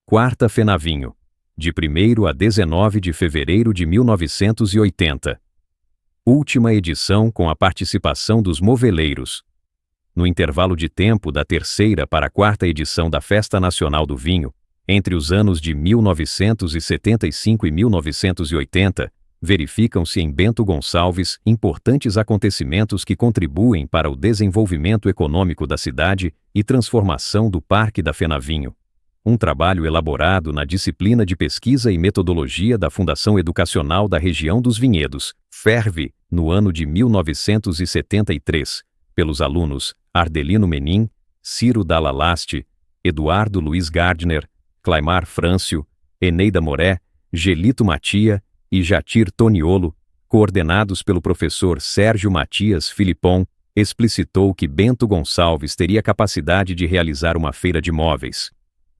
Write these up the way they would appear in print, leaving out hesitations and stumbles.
Quarta Fenavinho, de 1º a 19 de fevereiro de 1980. Última edição com a participação dos moveleiros. No intervalo de tempo da terceira para a quarta edição da Festa Nacional do Vinho, entre os anos de 1975 e 1980, verificam-se em Bento Gonçalves importantes acontecimentos que contribuem para o desenvolvimento econômico da cidade e transformação do Parque da Fenavinho. Um trabalho elaborado na disciplina de Pesquisa e Metodologia da Fundação Educacional da Região dos Vinhedos, FERV, no ano de 1973, pelos alunos Ardelino Menin, Ciro Dalla Laste, Eduardo Luiz Gardner, Claimar Frâncio, Eneida Moré, Gelito Matia e Jatir Toniolo, coordenados pelo professor Sérgio Matias Filipon, explicitou que Bento Gonçalves teria capacidade de realizar uma feira de móveis.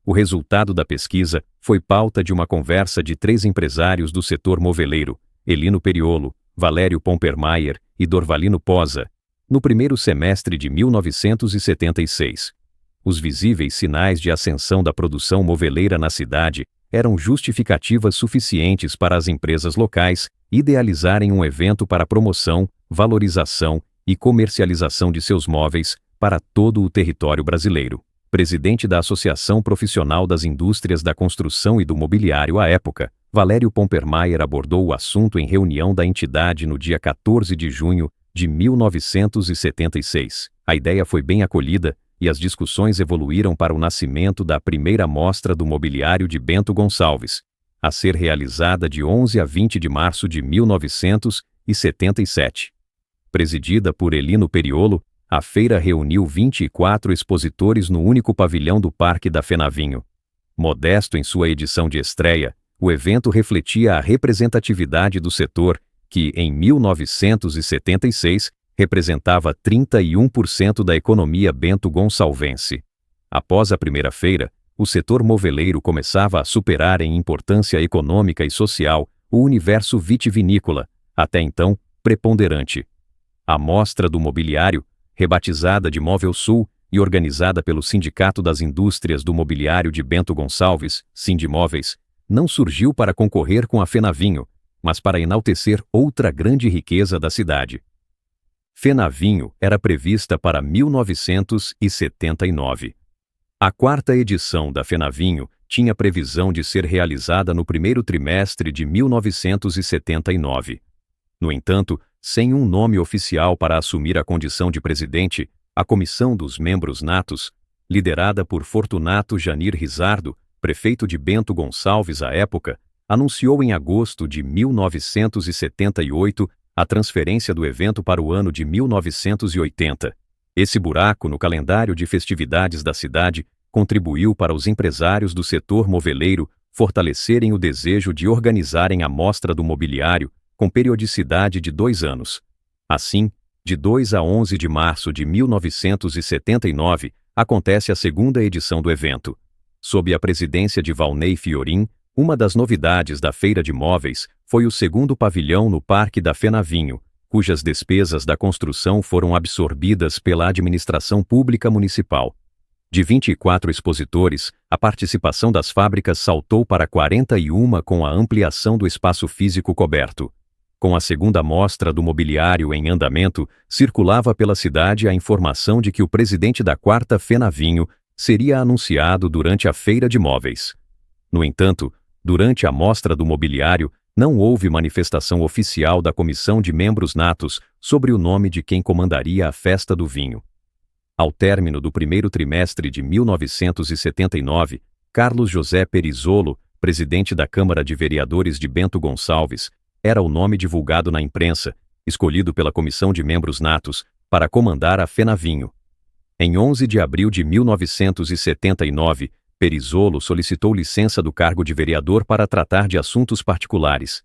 O resultado da pesquisa foi pauta de uma conversa de 3 empresários do setor moveleiro, Elino Periolo, Valério Pompermayer e Dorvalino Posa, no primeiro semestre de 1976. Os visíveis sinais de ascensão da produção moveleira na cidade eram justificativas suficientes para as empresas locais idealizarem um evento para promoção, valorização e comercialização de seus móveis para todo o território brasileiro. Presidente da Associação Profissional das Indústrias da Construção e do Mobiliário à época, Valério Pompermayer abordou o assunto em reunião da entidade no dia 14 de junho de 1976. A ideia foi bem acolhida e as discussões evoluíram para o nascimento da primeira mostra do mobiliário de Bento Gonçalves, a ser realizada de 11 a 20 de março de 1977. Presidida por Elino Periolo, a feira reuniu 24 expositores no único pavilhão do Parque da Fenavinho. Modesto em sua edição de estreia, o evento refletia a representatividade do setor, que, em 1976, representava 31% da economia bento-gonçalvense. Após a primeira feira, o setor moveleiro começava a superar em importância econômica e social o universo vitivinícola, até então preponderante. A Mostra do Mobiliário, rebatizada de Móvel Sul e organizada pelo Sindicato das Indústrias do Mobiliário de Bento Gonçalves, Sindimóveis, não surgiu para concorrer com a Fenavinho, mas para enaltecer outra grande riqueza da cidade. Fenavinho era prevista para 1979. A quarta edição da Fenavinho tinha previsão de ser realizada no primeiro trimestre de 1979. No entanto, sem um nome oficial para assumir a condição de presidente, a Comissão dos Membros Natos, liderada por Fortunato Janir Rizardo, prefeito de Bento Gonçalves à época, anunciou em agosto de 1978 a transferência do evento para o ano de 1980. Esse buraco no calendário de festividades da cidade contribuiu para os empresários do setor moveleiro fortalecerem o desejo de organizarem a Mostra do Mobiliário com periodicidade de 2 anos. Assim, de 2 a 11 de março de 1979, acontece a segunda edição do evento. Sob a presidência de Valnei Fiorin, uma das novidades da Feira de Móveis foi o segundo pavilhão no Parque da Fenavinho, cujas despesas da construção foram absorvidas pela administração pública municipal. De 24 expositores, a participação das fábricas saltou para 41 com a ampliação do espaço físico coberto. Com a segunda mostra do mobiliário em andamento, circulava pela cidade a informação de que o presidente da quarta Fenavinho seria anunciado durante a Feira de Móveis. No entanto, durante a mostra do mobiliário, não houve manifestação oficial da Comissão de Membros Natos sobre o nome de quem comandaria a Festa do Vinho. Ao término do primeiro trimestre de 1979, Carlos José Perizzolo, presidente da Câmara de Vereadores de Bento Gonçalves, era o nome divulgado na imprensa, escolhido pela Comissão de Membros Natos, para comandar a Fenavinho. Em 11 de abril de 1979, Perizzolo solicitou licença do cargo de vereador para tratar de assuntos particulares.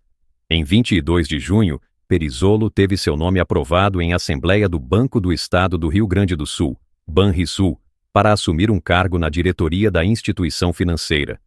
Em 22 de junho, Perizzolo teve seu nome aprovado em Assembleia do Banco do Estado do Rio Grande do Sul, Banrisul, para assumir um cargo na diretoria da instituição financeira.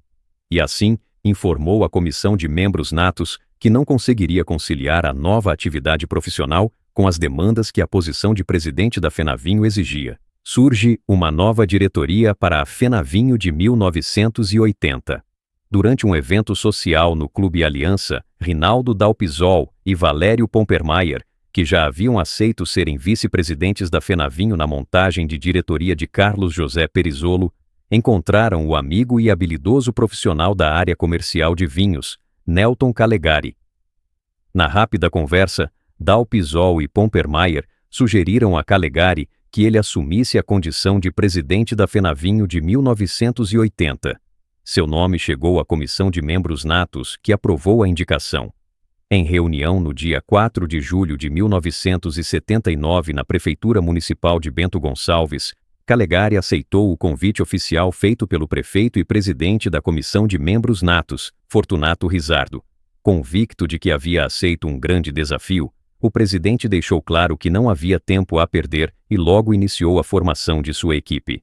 E assim, informou a Comissão de Membros Natos que não conseguiria conciliar a nova atividade profissional com as demandas que a posição de presidente da Fenavinho exigia. Surge uma nova diretoria para a Fenavinho de 1980. durante um evento social no Clube Aliança, Rinaldo Dalpisol e Valério Pompermayer, que já haviam aceito serem vice-presidentes da Fenavinho na montagem de diretoria de Carlos José Perisolo, encontraram o amigo e habilidoso profissional da área comercial de vinhos, Nelton Calegari. Na rápida conversa, Dalpisol e Pompermayer sugeriram a Calegari que ele assumisse a condição de presidente da Fenavinho de 1980. Seu nome chegou à comissão de membros natos, que aprovou a indicação. Em reunião no dia 4 de julho de 1979 na Prefeitura Municipal de Bento Gonçalves, Calegari aceitou o convite oficial feito pelo prefeito e presidente da comissão de membros natos, Fortunato Rizardo. Convicto de que havia aceito um grande desafio, o presidente deixou claro que não havia tempo a perder e logo iniciou a formação de sua equipe.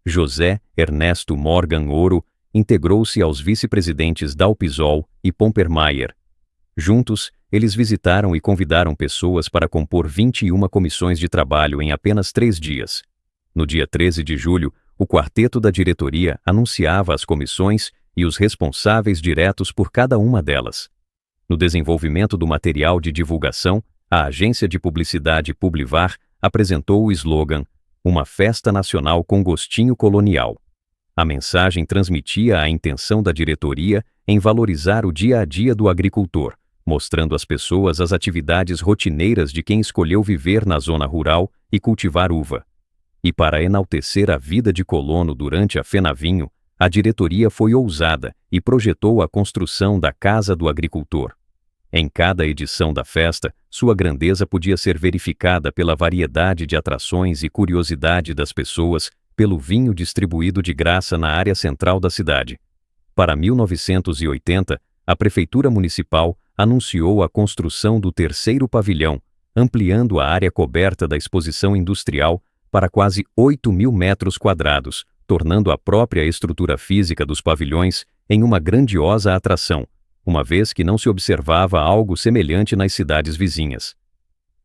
José Ernesto Morgan Ouro integrou-se aos vice-presidentes Dalpisol e Pompermayer. Juntos, eles visitaram e convidaram pessoas para compor 21 comissões de trabalho em apenas 3 dias. No dia 13 de julho, o quarteto da diretoria anunciava as comissões e os responsáveis diretos por cada uma delas. No desenvolvimento do material de divulgação, a agência de publicidade Publivar apresentou o slogan "Uma festa nacional com gostinho colonial". A mensagem transmitia a intenção da diretoria em valorizar o dia a dia do agricultor, mostrando às pessoas as atividades rotineiras de quem escolheu viver na zona rural e cultivar uva. E para enaltecer a vida de colono durante a Fenavinho, a diretoria foi ousada e projetou a construção da Casa do Agricultor. Em cada edição da festa, sua grandeza podia ser verificada pela variedade de atrações e curiosidade das pessoas, pelo vinho distribuído de graça na área central da cidade. Para 1980, a Prefeitura Municipal anunciou a construção do 3º pavilhão, ampliando a área coberta da exposição industrial para quase 8.000 metros quadrados, tornando a própria estrutura física dos pavilhões em uma grandiosa atração, uma vez que não se observava algo semelhante nas cidades vizinhas.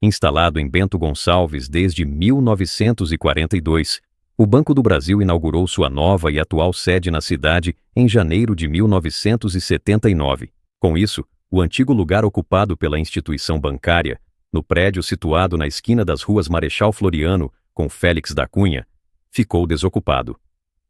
Instalado em Bento Gonçalves desde 1942, o Banco do Brasil inaugurou sua nova e atual sede na cidade em janeiro de 1979. Com isso, o antigo lugar ocupado pela instituição bancária, no prédio situado na esquina das ruas Marechal Floriano com Félix da Cunha, ficou desocupado.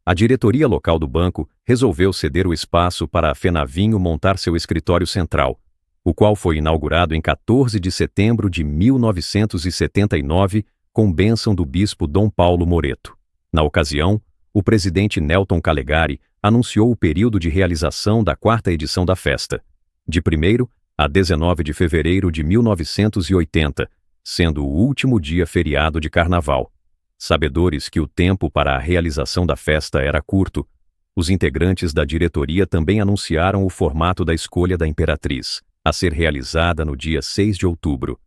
A diretoria local do banco resolveu ceder o espaço para a Fenavinho montar seu escritório central, o qual foi inaugurado em 14 de setembro de 1979 com bênção do bispo Dom Paulo Moreto. Na ocasião, o presidente Nelton Calegari anunciou o período de realização da 4ª edição da festa, de 1º a 19 de fevereiro de 1980, sendo o último dia feriado de carnaval. Sabedores que o tempo para a realização da festa era curto, os integrantes da diretoria também anunciaram o formato da escolha da Imperatriz, a ser realizada no dia 6 de outubro.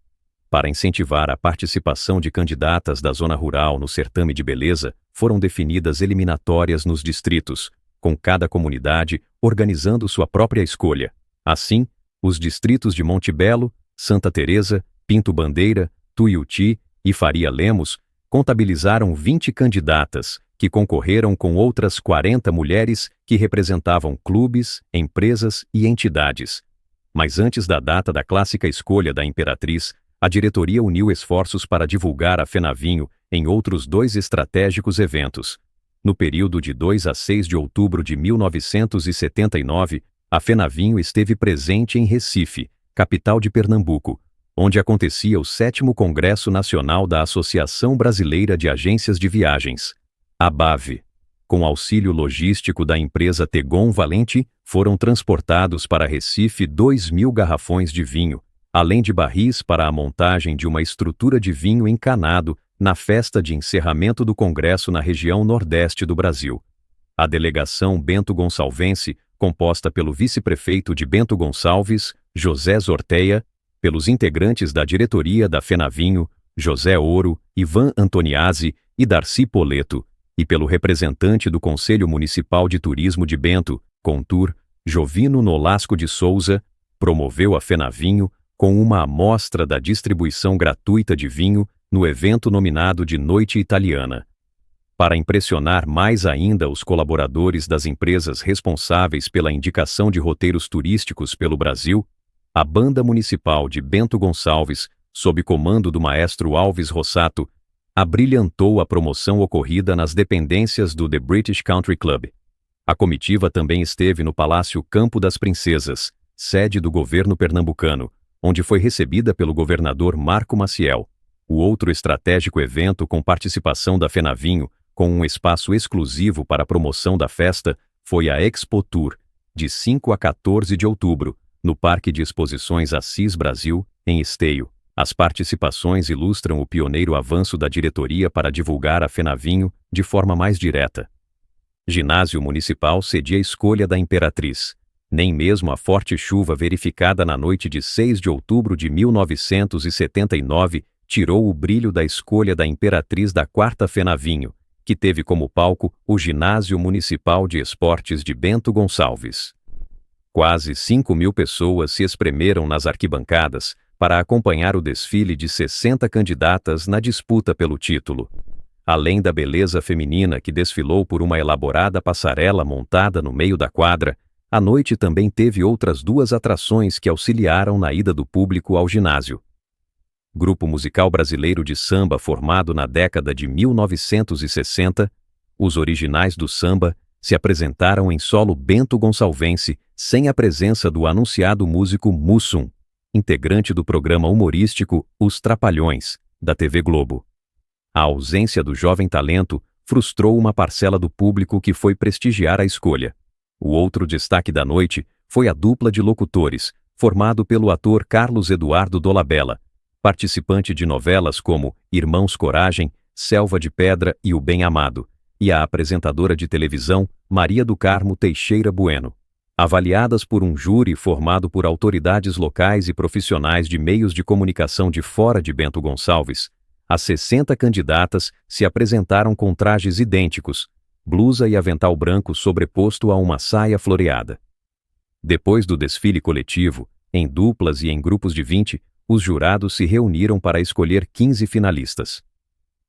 Para incentivar a participação de candidatas da zona rural no certame de beleza, foram definidas eliminatórias nos distritos, com cada comunidade organizando sua própria escolha. Assim, os distritos de Monte Belo, Santa Teresa, Pinto Bandeira, Tuiuti e Faria Lemos contabilizaram 20 candidatas, que concorreram com outras 40 mulheres que representavam clubes, empresas e entidades. Mas antes da data da clássica escolha da Imperatriz, a diretoria uniu esforços para divulgar a Fenavinho em outros 2 estratégicos eventos. No período de 2 a 6 de outubro de 1979, a Fenavinho esteve presente em Recife, capital de Pernambuco, onde acontecia o 7º Congresso Nacional da Associação Brasileira de Agências de Viagens, ABAV. Com auxílio logístico da empresa Tegon Valente, foram transportados para Recife 2.000 garrafões de vinho, além de barris para a montagem de uma estrutura de vinho encanado na festa de encerramento do Congresso na região Nordeste do Brasil. A delegação Bento Gonçalvense, composta pelo vice-prefeito de Bento Gonçalves, José Zorteia, pelos integrantes da diretoria da Fenavinho, José Ouro, Ivan Antoniazzi e Darcy Poleto, e pelo representante do Conselho Municipal de Turismo de Bento, Contur, Jovino Nolasco de Souza, promoveu a Fenavinho com uma amostra da distribuição gratuita de vinho no evento nominado de Noite Italiana. Para impressionar mais ainda os colaboradores das empresas responsáveis pela indicação de roteiros turísticos pelo Brasil, a Banda Municipal de Bento Gonçalves, sob comando do maestro Alves Rossato, abrilhantou a promoção ocorrida nas dependências do The British Country Club. A comitiva também esteve no Palácio Campo das Princesas, sede do governo pernambucano, onde foi recebida pelo governador Marco Maciel. O outro estratégico evento com participação da Fenavinho, com um espaço exclusivo para a promoção da festa, foi a Expo Tour, de 5 a 14 de outubro, no Parque de Exposições Assis Brasil, em Esteio. As participações ilustram o pioneiro avanço da diretoria para divulgar a Fenavinho de forma mais direta. Ginásio Municipal cedia a escolha da Imperatriz. Nem mesmo a forte chuva verificada na noite de 6 de outubro de 1979 tirou o brilho da escolha da Imperatriz da 4ª Fenavinho, que teve como palco o Ginásio Municipal de Esportes de Bento Gonçalves. Quase 5.000 pessoas se espremeram nas arquibancadas para acompanhar o desfile de 60 candidatas na disputa pelo título. Além da beleza feminina que desfilou por uma elaborada passarela montada no meio da quadra, a noite também teve outras 2 atrações que auxiliaram na ida do público ao ginásio. Grupo musical brasileiro de samba formado na década de 1960, os originais do samba se apresentaram em solo bento-gonçalvense sem a presença do anunciado músico Mussum, integrante do programa humorístico Os Trapalhões, da TV Globo. A ausência do jovem talento frustrou uma parcela do público que foi prestigiar a escolha. O outro destaque da noite foi a dupla de locutores, formado pelo ator Carlos Eduardo Dolabella, participante de novelas como Irmãos Coragem, Selva de Pedra e O Bem Amado, e a apresentadora de televisão Maria do Carmo Teixeira Bueno. Avaliadas por um júri formado por autoridades locais e profissionais de meios de comunicação de fora de Bento Gonçalves, as 60 candidatas se apresentaram com trajes idênticos, blusa e avental branco sobreposto a uma saia floreada. Depois do desfile coletivo, em duplas e em grupos de 20, os jurados se reuniram para escolher 15 finalistas.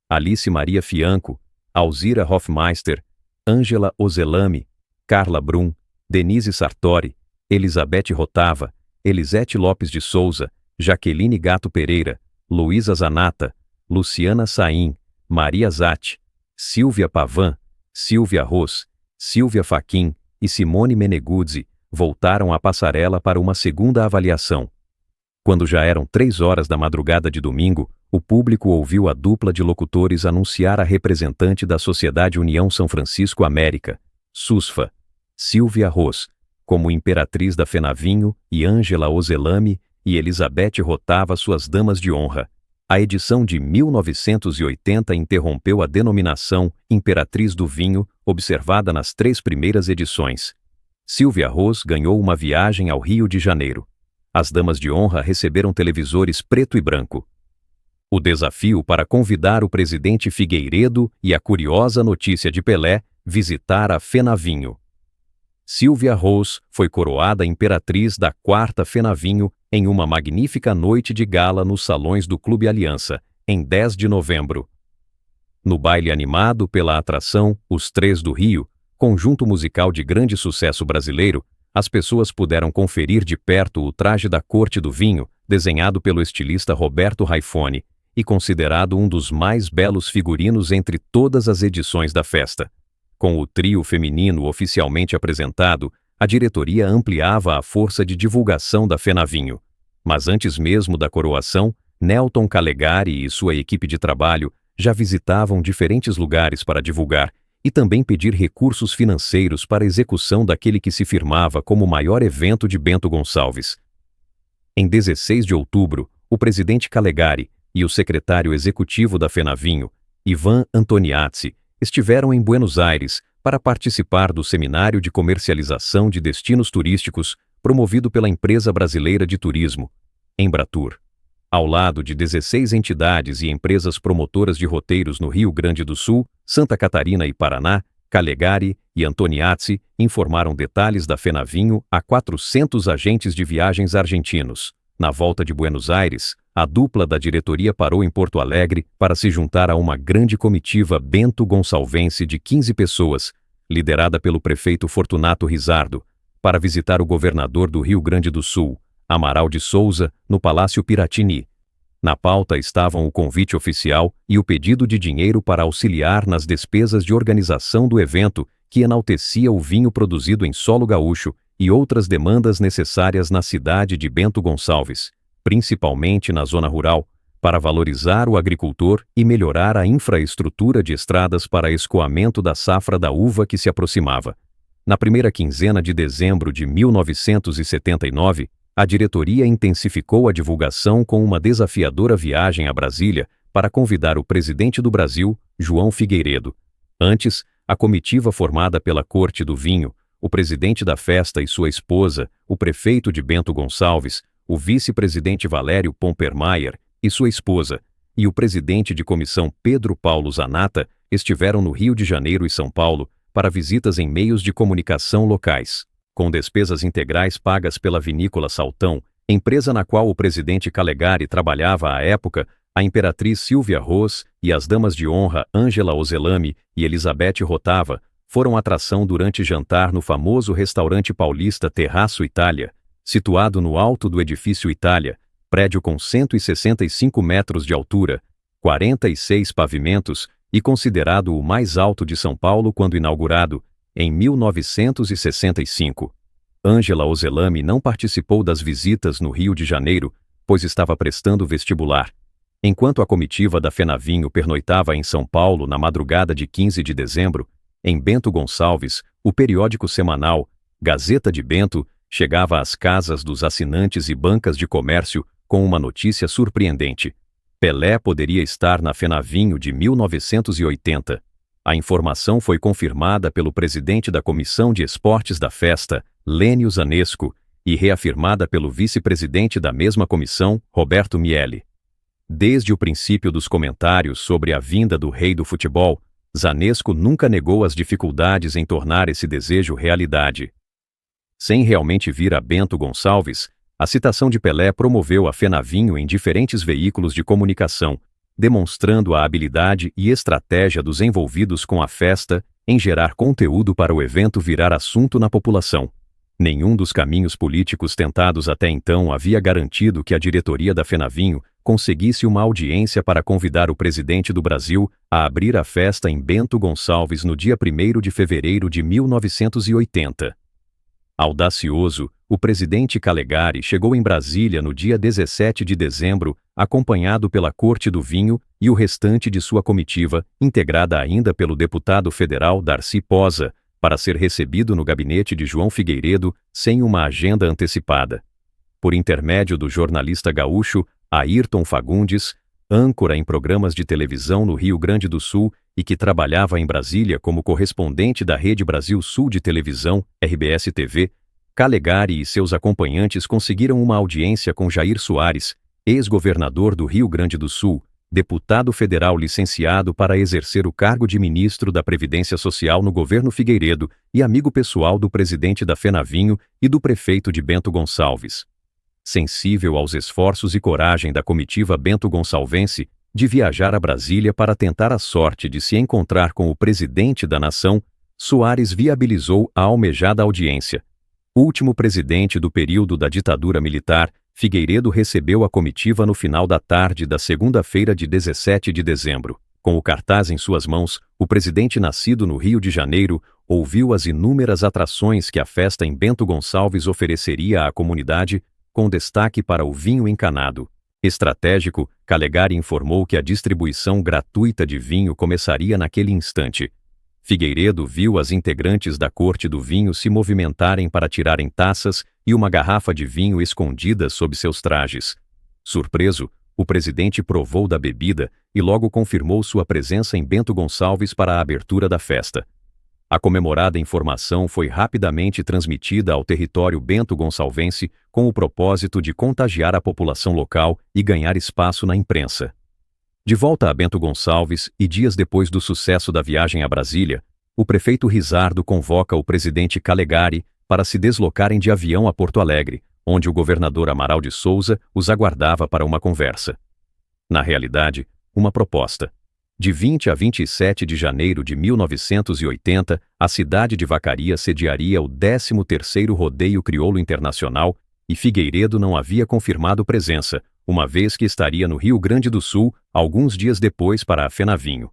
Alice Maria Fianco, Alzira Hofmeister, Ângela Ozelami, Carla Brum, Denise Sartori, Elizabeth Rotava, Elisete Lopes de Souza, Jaqueline Gato Pereira, Luísa Zanata, Luciana Saim, Maria Zatti, Silvia Pavan, Silvia Ros, Silvia Faquin e Simone Meneguzzi voltaram à passarela para uma segunda avaliação. Quando já eram 3 horas da madrugada de domingo, o público ouviu a dupla de locutores anunciar a representante da Sociedade União São Francisco América, SUSFA, Silvia Ros, como imperatriz da Fenavinho, e Ângela Ozelami e Elizabeth Rotava suas damas de honra. A edição de 1980 interrompeu a denominação Imperatriz do Vinho, observada nas 3 primeiras edições. Silvia Ros ganhou uma viagem ao Rio de Janeiro. As damas de honra receberam televisores preto e branco. O desafio para convidar o presidente Figueiredo e a curiosa notícia de Pelé visitar a Fenavinho. Silvia Ros foi coroada imperatriz da 4ª Fenavinho em uma magnífica noite de gala nos salões do Clube Aliança, em 10 de novembro. No baile animado pela atração Os Três do Rio, conjunto musical de grande sucesso brasileiro, as pessoas puderam conferir de perto o traje da Corte do Vinho, desenhado pelo estilista Roberto Raifone, e considerado um dos mais belos figurinos entre todas as edições da festa. Com o trio feminino oficialmente apresentado, a diretoria ampliava a força de divulgação da Fenavinho. Mas antes mesmo da coroação, Nelton Calegari e sua equipe de trabalho já visitavam diferentes lugares para divulgar e também pedir recursos financeiros para a execução daquele que se firmava como o maior evento de Bento Gonçalves. Em 16 de outubro, o presidente Calegari e o secretário executivo da Fenavinho, Ivan Antoniazzi, estiveram em Buenos Aires para participar do Seminário de Comercialização de Destinos Turísticos promovido pela Empresa Brasileira de Turismo, Embratur. Ao lado de 16 entidades e empresas promotoras de roteiros no Rio Grande do Sul, Santa Catarina e Paraná, Calegari e Antoniazzi informaram detalhes da Fenavinho a 400 agentes de viagens argentinos. Na volta de Buenos Aires, a dupla da diretoria parou em Porto Alegre para se juntar a uma grande comitiva bento-gonçalvense de 15 pessoas, liderada pelo prefeito Fortunato Rizardo, para visitar o governador do Rio Grande do Sul, Amaral de Souza, no Palácio Piratini. Na pauta estavam o convite oficial e o pedido de dinheiro para auxiliar nas despesas de organização do evento, que enaltecia o vinho produzido em solo gaúcho, e outras demandas necessárias na cidade de Bento Gonçalves, principalmente na zona rural, para valorizar o agricultor e melhorar a infraestrutura de estradas para escoamento da safra da uva que se aproximava. Na primeira quinzena de dezembro de 1979, a diretoria intensificou a divulgação com uma desafiadora viagem a Brasília para convidar o presidente do Brasil, João Figueiredo. Antes, a comitiva formada pela Corte do Vinho, o presidente da festa e sua esposa, o prefeito de Bento Gonçalves, o vice-presidente Valério Pompermayer e sua esposa, e o presidente de comissão Pedro Paulo Zanata, estiveram no Rio de Janeiro e São Paulo para visitas em meios de comunicação locais. Com despesas integrais pagas pela Vinícola Saltão, empresa na qual o presidente Calegari trabalhava à época, a imperatriz Silvia Ros e as damas de honra Ângela Ozelami e Elizabeth Rotava foram atração durante jantar no famoso restaurante paulista Terraço Itália, situado no alto do edifício Itália, prédio com 165 metros de altura, 46 pavimentos e considerado o mais alto de São Paulo quando inaugurado, em 1965. Ângela Ozelami não participou das visitas no Rio de Janeiro, pois estava prestando vestibular. Enquanto a comitiva da Fenavinho pernoitava em São Paulo na madrugada de 15 de dezembro, em Bento Gonçalves, o periódico semanal Gazeta de Bento chegava às casas dos assinantes e bancas de comércio com uma notícia surpreendente. Pelé poderia estar na Fenavinho de 1980. A informação foi confirmada pelo presidente da Comissão de Esportes da festa, Lênio Zanesco, e reafirmada pelo vice-presidente da mesma comissão, Roberto Miele. Desde o princípio dos comentários sobre a vinda do rei do futebol, Zanesco nunca negou as dificuldades em tornar esse desejo realidade. Sem realmente vir a Bento Gonçalves, a citação de Pelé promoveu a Fenavinho em diferentes veículos de comunicação, demonstrando a habilidade e estratégia dos envolvidos com a festa em gerar conteúdo para o evento virar assunto na população. Nenhum dos caminhos políticos tentados até então havia garantido que a diretoria da Fenavinho conseguisse uma audiência para convidar o presidente do Brasil a abrir a festa em Bento Gonçalves no dia 1º de fevereiro de 1980. Audacioso, o presidente Calegari chegou em Brasília no dia 17 de dezembro, acompanhado pela Corte do Vinho e o restante de sua comitiva, integrada ainda pelo deputado federal Darcy Posa, para ser recebido no gabinete de João Figueiredo sem uma agenda antecipada. Por intermédio do jornalista gaúcho Ayrton Fagundes, âncora em programas de televisão no Rio Grande do Sul e que trabalhava em Brasília como correspondente da Rede Brasil Sul de Televisão, RBS-TV, Calegari e seus acompanhantes conseguiram uma audiência com Jair Soares, ex-governador do Rio Grande do Sul, deputado federal licenciado para exercer o cargo de ministro da Previdência Social no governo Figueiredo e amigo pessoal do presidente da Fenavinho e do prefeito de Bento Gonçalves. Sensível aos esforços e coragem da comitiva bento-gonçalvense de viajar a Brasília para tentar a sorte de se encontrar com o presidente da nação, Soares viabilizou a almejada audiência. Último presidente do período da ditadura militar, Figueiredo recebeu a comitiva no final da tarde da segunda-feira de 17 de dezembro. Com o cartaz em suas mãos, o presidente nascido no Rio de Janeiro ouviu as inúmeras atrações que a festa em Bento Gonçalves ofereceria à comunidade, com destaque para o vinho encanado. Estratégico, Calegari informou que a distribuição gratuita de vinho começaria naquele instante. Figueiredo viu as integrantes da Corte do Vinho se movimentarem para tirarem taças e uma garrafa de vinho escondidas sob seus trajes. Surpreso, o presidente provou da bebida e logo confirmou sua presença em Bento Gonçalves para a abertura da festa. A comemorada informação foi rapidamente transmitida ao território bento-gonçalvense com o propósito de contagiar a população local e ganhar espaço na imprensa. De volta a Bento Gonçalves e dias depois do sucesso da viagem a Brasília, o prefeito Rizardo convoca o presidente Calegari para se deslocarem de avião a Porto Alegre, onde o governador Amaral de Souza os aguardava para uma conversa. Na realidade, uma proposta. De 20 a 27 de janeiro de 1980, a cidade de Vacaria sediaria o 13º Rodeio Crioulo Internacional e Figueiredo não havia confirmado presença, uma vez que estaria no Rio Grande do Sul alguns dias depois para a FenaVinho.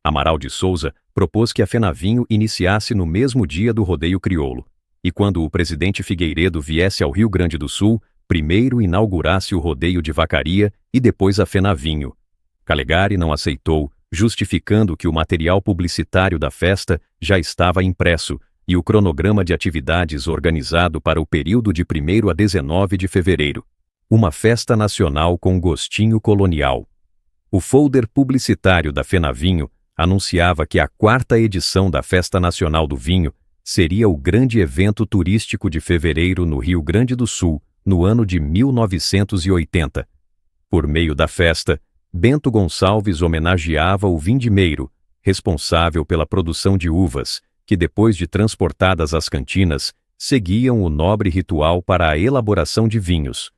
Amaral de Souza propôs que a FenaVinho iniciasse no mesmo dia do Rodeio Crioulo, e quando o presidente Figueiredo viesse ao Rio Grande do Sul, primeiro inaugurasse o Rodeio de Vacaria e depois a FenaVinho. Calegari não aceitou, justificando que o material publicitário da festa já estava impresso e o cronograma de atividades organizado para o período de 1º a 19 de fevereiro. Uma festa nacional com gostinho colonial. O folder publicitário da FenaVinho anunciava que a 4ª edição da Festa Nacional do Vinho seria o grande evento turístico de fevereiro no Rio Grande do Sul, no ano de 1980. Por meio da festa, Bento Gonçalves homenageava o vindimeiro, responsável pela produção de uvas, que depois de transportadas às cantinas, seguiam o nobre ritual para a elaboração de vinhos.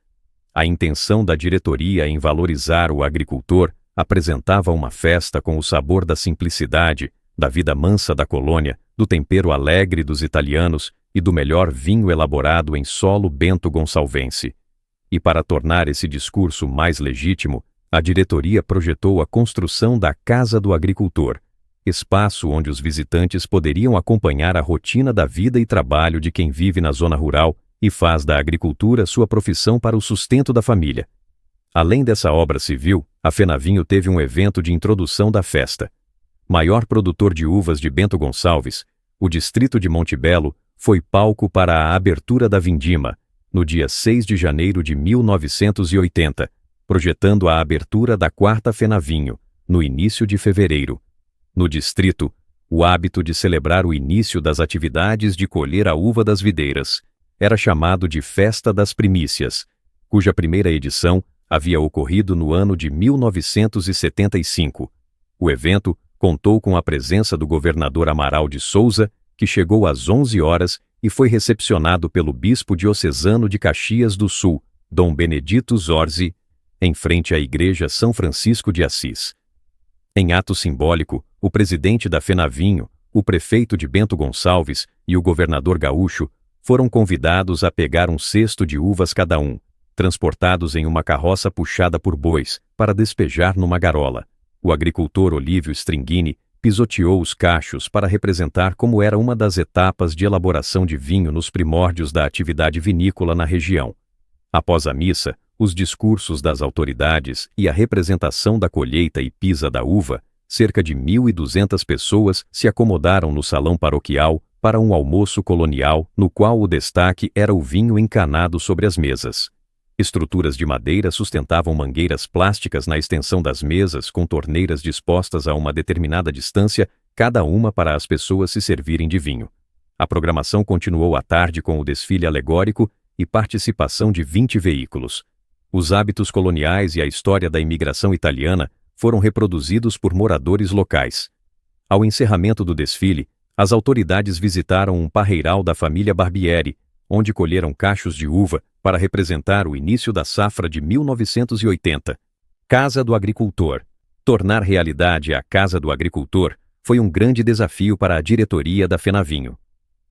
A intenção da diretoria em valorizar o agricultor apresentava uma festa com o sabor da simplicidade, da vida mansa da colônia, do tempero alegre dos italianos e do melhor vinho elaborado em solo bento gonçalvense. E para tornar esse discurso mais legítimo, a diretoria projetou a construção da Casa do Agricultor, espaço onde os visitantes poderiam acompanhar a rotina da vida e trabalho de quem vive na zona rural e faz da agricultura sua profissão para o sustento da família. Além dessa obra civil, a FenaVinho teve um evento de introdução da festa. Maior produtor de uvas de Bento Gonçalves, o distrito de Monte Belo foi palco para a abertura da vindima, no dia 6 de janeiro de 1980, projetando a abertura da 4ª FenaVinho, no início de fevereiro. No distrito, o hábito de celebrar o início das atividades de colher a uva das videiras era chamado de Festa das Primícias, cuja primeira edição havia ocorrido no ano de 1975. O evento contou com a presença do governador Amaral de Souza, que chegou às 11 horas e foi recepcionado pelo bispo diocesano de Caxias do Sul, Dom Benedito Zorzi, em frente à Igreja São Francisco de Assis. Em ato simbólico, o presidente da FenaVinho, o prefeito de Bento Gonçalves e o governador gaúcho foram convidados a pegar um cesto de uvas cada um, transportados em uma carroça puxada por bois, para despejar numa garola. O agricultor Olívio Stringini pisoteou os cachos para representar como era uma das etapas de elaboração de vinho nos primórdios da atividade vinícola na região. Após a missa, os discursos das autoridades e a representação da colheita e pisa da uva, cerca de 1.200 pessoas se acomodaram no salão paroquial para um almoço colonial, no qual o destaque era o vinho encanado sobre as mesas. Estruturas de madeira sustentavam mangueiras plásticas na extensão das mesas com torneiras dispostas a uma determinada distância, cada uma para as pessoas se servirem de vinho. A programação continuou à tarde com o desfile alegórico e participação de 20 veículos. Os hábitos coloniais e a história da imigração italiana foram reproduzidos por moradores locais. Ao encerramento do desfile, as autoridades visitaram um parreiral da família Barbieri, onde colheram cachos de uva para representar o início da safra de 1980. Casa do Agricultor. Tornar realidade a Casa do Agricultor foi um grande desafio para a diretoria da FenaVinho.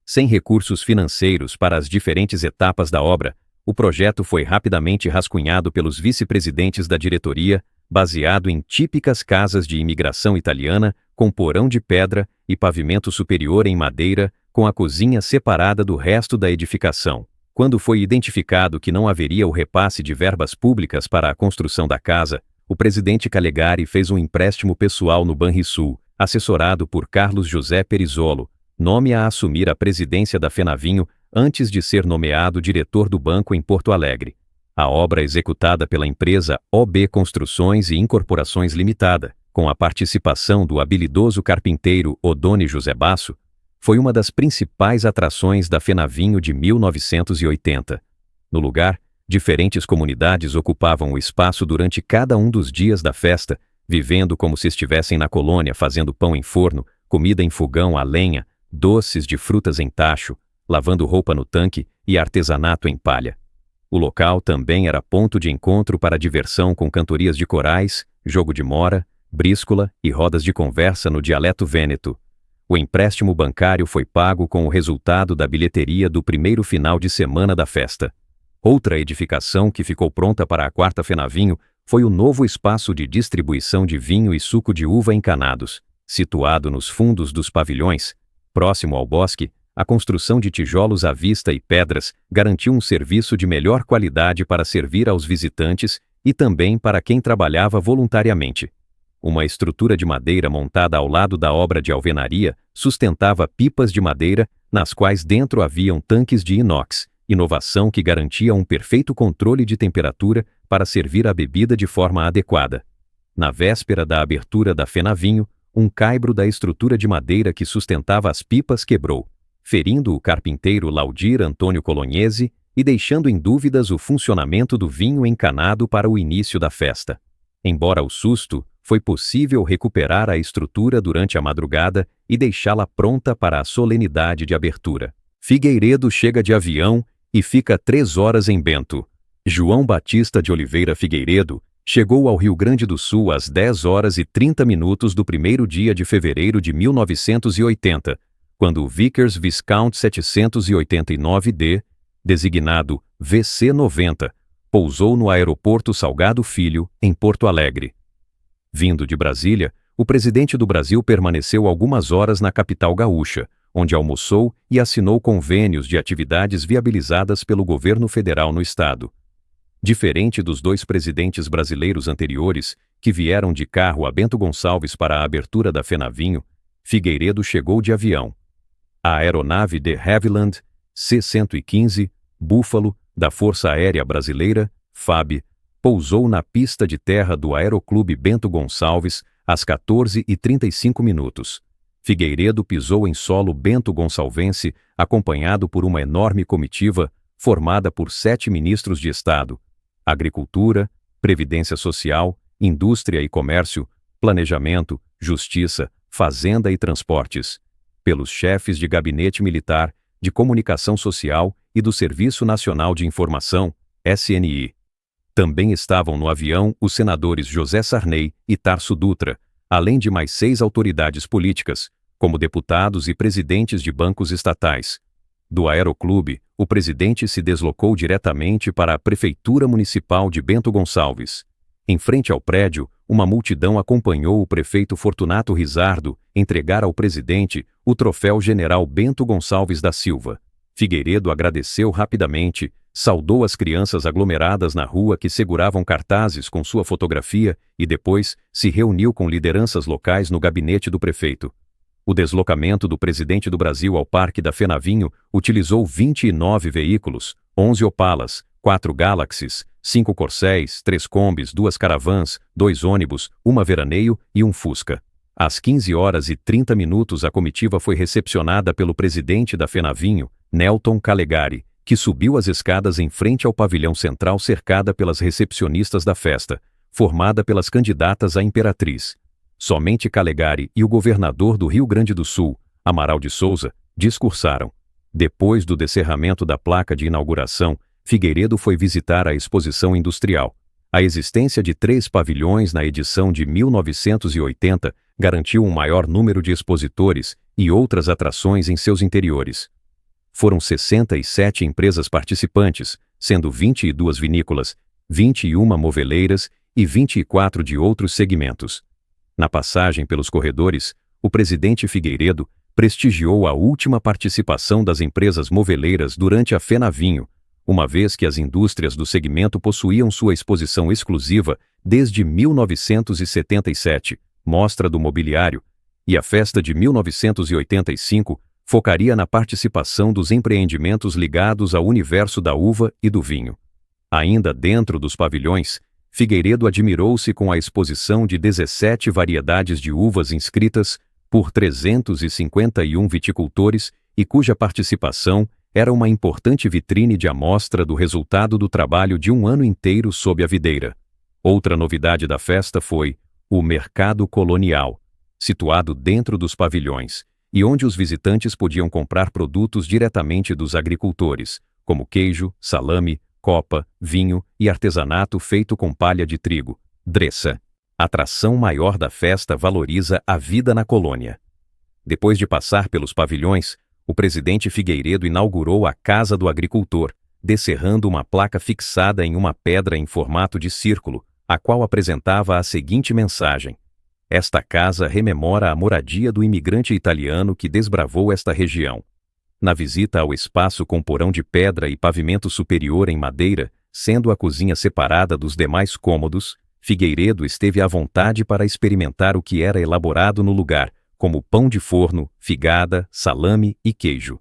Sem recursos financeiros para as diferentes etapas da obra, o projeto foi rapidamente rascunhado pelos vice-presidentes da diretoria, baseado em típicas casas de imigração italiana, com porão de pedra e pavimento superior em madeira, com a cozinha separada do resto da edificação. Quando foi identificado que não haveria o repasse de verbas públicas para a construção da casa, o presidente Calegari fez um empréstimo pessoal no Banrisul, assessorado por Carlos José Perizolo, nome a assumir a presidência da FenaVinho antes de ser nomeado diretor do banco em Porto Alegre. A obra executada pela empresa OB Construções e Incorporações Limitada, com a participação do habilidoso carpinteiro Odone José Basso, foi uma das principais atrações da FenaVinho de 1980. No lugar, diferentes comunidades ocupavam o espaço durante cada um dos dias da festa, vivendo como se estivessem na colônia fazendo pão em forno, comida em fogão a lenha, doces de frutas em tacho, lavando roupa no tanque e artesanato em palha. O local também era ponto de encontro para diversão com cantorias de corais, jogo de mora, bríscola e rodas de conversa no dialeto vêneto. O empréstimo bancário foi pago com o resultado da bilheteria do primeiro final de semana da festa. Outra edificação que ficou pronta para a quarta Fenavinho foi o novo espaço de distribuição de vinho e suco de uva encanados. Situado nos fundos dos pavilhões, próximo ao bosque, a construção de tijolos à vista e pedras garantiu um serviço de melhor qualidade para servir aos visitantes e também para quem trabalhava voluntariamente. Uma estrutura de madeira montada ao lado da obra de alvenaria sustentava pipas de madeira, nas quais dentro haviam tanques de inox, inovação que garantia um perfeito controle de temperatura para servir a bebida de forma adequada. Na véspera da abertura da Fenavinho, um caibro da estrutura de madeira que sustentava as pipas quebrou, ferindo o carpinteiro Laudir Antônio Colognese e deixando em dúvidas o funcionamento do vinho encanado para o início da festa. Embora o susto, foi possível recuperar a estrutura durante a madrugada e deixá-la pronta para a solenidade de abertura. Figueiredo chega de avião e fica 3 horas em Bento. João Batista de Oliveira Figueiredo chegou ao Rio Grande do Sul às 10 horas e 30 minutos do primeiro dia de fevereiro de 1980, quando o Vickers Viscount 789D, designado VC-90, pousou no aeroporto Salgado Filho, em Porto Alegre. Vindo de Brasília, o presidente do Brasil permaneceu algumas horas na capital gaúcha, onde almoçou e assinou convênios de atividades viabilizadas pelo governo federal no estado. Diferente dos 2 presidentes brasileiros anteriores, que vieram de carro a Bento Gonçalves para a abertura da Fenavinho, Figueiredo chegou de avião. A aeronave de Havilland C-115 Buffalo, da Força Aérea Brasileira, FAB, pousou na pista de terra do Aeroclube Bento Gonçalves às 14h35 minutos. Figueiredo pisou em solo bento gonçalvense, acompanhado por uma enorme comitiva formada por 7 ministros de Estado: Agricultura, Previdência Social, Indústria e Comércio, Planejamento, Justiça, Fazenda e Transportes, pelos chefes de Gabinete Militar, de Comunicação Social e do Serviço Nacional de Informação, SNI. Também estavam no avião os senadores José Sarney e Tarso Dutra, além de mais 6 autoridades políticas, como deputados e presidentes de bancos estatais. Do Aeroclube, o presidente se deslocou diretamente para a Prefeitura Municipal de Bento Gonçalves. Em frente ao prédio, uma multidão acompanhou o prefeito Fortunato Rizardo entregar ao presidente o troféu General Bento Gonçalves da Silva. Figueiredo agradeceu rapidamente, saudou as crianças aglomeradas na rua que seguravam cartazes com sua fotografia e depois se reuniu com lideranças locais no gabinete do prefeito. O deslocamento do presidente do Brasil ao Parque da Fenavinho utilizou 29 veículos, 11 Opalas, 4 Galaxies, 5 Corcéis, 3 Kombis, 2 Caravans, 2 ônibus, uma Veraneio e um Fusca. Às 15h30 a comitiva foi recepcionada pelo presidente da Fenavinho, Nelton Calegari, que subiu as escadas em frente ao pavilhão central cercada pelas recepcionistas da festa, formada pelas candidatas à Imperatriz. Somente Calegari e o governador do Rio Grande do Sul, Amaral de Souza, discursaram. Depois do descerramento da placa de inauguração, Figueiredo foi visitar a exposição industrial. A existência de 3 pavilhões na edição de 1980 garantiu um maior número de expositores e outras atrações em seus interiores. Foram 67 empresas participantes, sendo 22 vinícolas, 21 moveleiras e 24 de outros segmentos. Na passagem pelos corredores, o presidente Figueiredo prestigiou a última participação das empresas moveleiras durante a Fenavinho, uma vez que as indústrias do segmento possuíam sua exposição exclusiva desde 1977, Mostra do Mobiliário, e a festa de 1985 focaria na participação dos empreendimentos ligados ao universo da uva e do vinho. Ainda dentro dos pavilhões, Figueiredo admirou-se com a exposição de 17 variedades de uvas inscritas por 351 viticultores e cuja participação era uma importante vitrine de amostra do resultado do trabalho de um ano inteiro sob a videira. Outra novidade da festa foi o Mercado Colonial, situado dentro dos pavilhões, e onde os visitantes podiam comprar produtos diretamente dos agricultores, como queijo, salame, copa, vinho e artesanato feito com palha de trigo. Dressa. A atração maior da festa valoriza a vida na colônia. Depois de passar pelos pavilhões, o presidente Figueiredo inaugurou a Casa do Agricultor, descerrando uma placa fixada em uma pedra em formato de círculo, a qual apresentava a seguinte mensagem: esta casa rememora a moradia do imigrante italiano que desbravou esta região. Na visita ao espaço com porão de pedra e pavimento superior em madeira, sendo a cozinha separada dos demais cômodos, Figueiredo esteve à vontade para experimentar o que era elaborado no lugar, como pão de forno, figada, salame e queijo.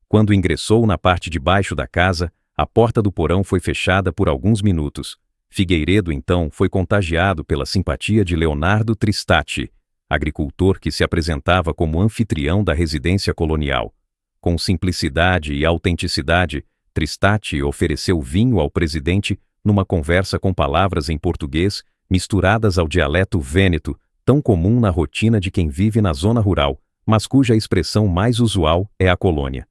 Quando ingressou na parte de baixo da casa, a porta do porão foi fechada por alguns minutos. Figueiredo, então, foi contagiado pela simpatia de Leonardo Tristati, agricultor que se apresentava como anfitrião da residência colonial. Com simplicidade e autenticidade, Tristati ofereceu vinho ao presidente numa conversa com palavras em português misturadas ao dialeto vêneto, tão comum na rotina de quem vive na zona rural, mas cuja expressão mais usual é a colônia.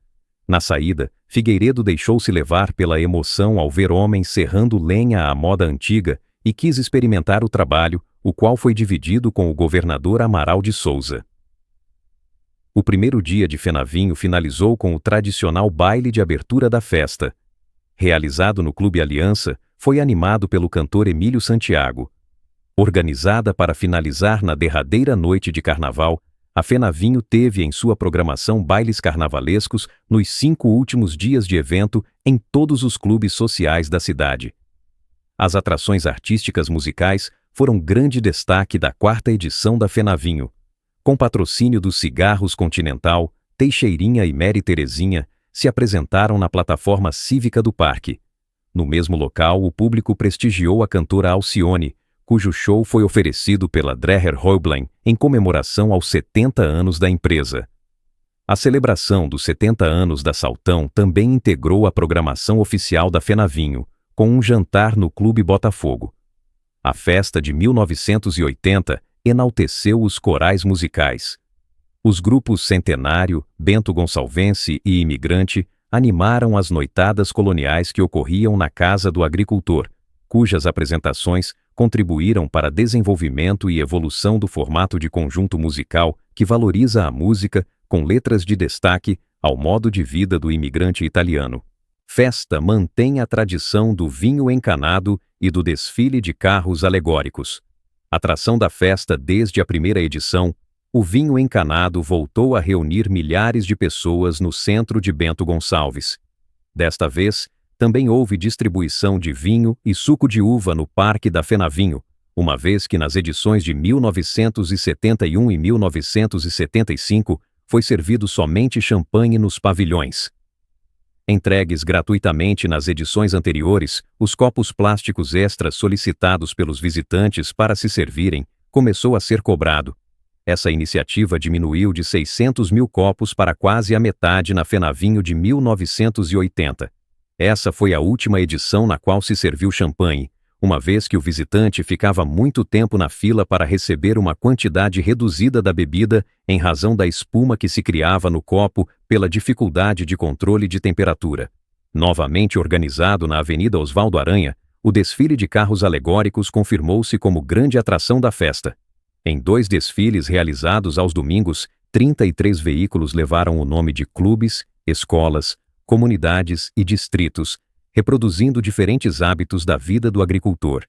Na saída, Figueiredo deixou-se levar pela emoção ao ver homens serrando lenha à moda antiga e quis experimentar o trabalho, o qual foi dividido com o governador Amaral de Souza. O primeiro dia de Fenavinho finalizou com o tradicional baile de abertura da festa. Realizado no Clube Aliança, foi animado pelo cantor Emílio Santiago. Organizada para finalizar na derradeira noite de carnaval, a Fenavinho teve em sua programação bailes carnavalescos nos 5 últimos dias de evento em todos os clubes sociais da cidade. As atrações artísticas musicais foram grande destaque da 4ª edição da Fenavinho. Com patrocínio dos Cigarros Continental, Teixeirinha e Mary Terezinha, se apresentaram na plataforma cívica do parque. No mesmo local, o público prestigiou a cantora Alcione, cujo show foi oferecido pela Dreher Häublein em comemoração aos 70 anos da empresa. A celebração dos 70 anos da Saltão também integrou a programação oficial da Fenavinho, com um jantar no Clube Botafogo. A festa de 1980 enalteceu os corais musicais. Os grupos Centenário, Bento Gonçalvense e Imigrante animaram as noitadas coloniais que ocorriam na Casa do Agricultor, cujas apresentações contribuíram para desenvolvimento e evolução do formato de conjunto musical que valoriza a música, com letras de destaque, ao modo de vida do imigrante italiano. Festa mantém a tradição do vinho encanado e do desfile de carros alegóricos. Atração da festa desde a primeira edição, o vinho encanado voltou a reunir milhares de pessoas no centro de Bento Gonçalves. Desta vez, também houve distribuição de vinho e suco de uva no Parque da Fenavinho, uma vez que nas edições de 1971 e 1975 foi servido somente champanhe nos pavilhões. Entregues gratuitamente nas edições anteriores, os copos plásticos extras solicitados pelos visitantes para se servirem começou a ser cobrado. Essa iniciativa diminuiu de 600 mil copos para quase a metade na Fenavinho de 1980. Essa foi a última edição na qual se serviu champanhe, uma vez que o visitante ficava muito tempo na fila para receber uma quantidade reduzida da bebida em razão da espuma que se criava no copo pela dificuldade de controle de temperatura. Novamente organizado na Avenida Osvaldo Aranha, o desfile de carros alegóricos confirmou-se como grande atração da festa. Em 2 desfiles realizados aos domingos, 33 veículos levaram o nome de clubes, escolas, comunidades e distritos, reproduzindo diferentes hábitos da vida do agricultor.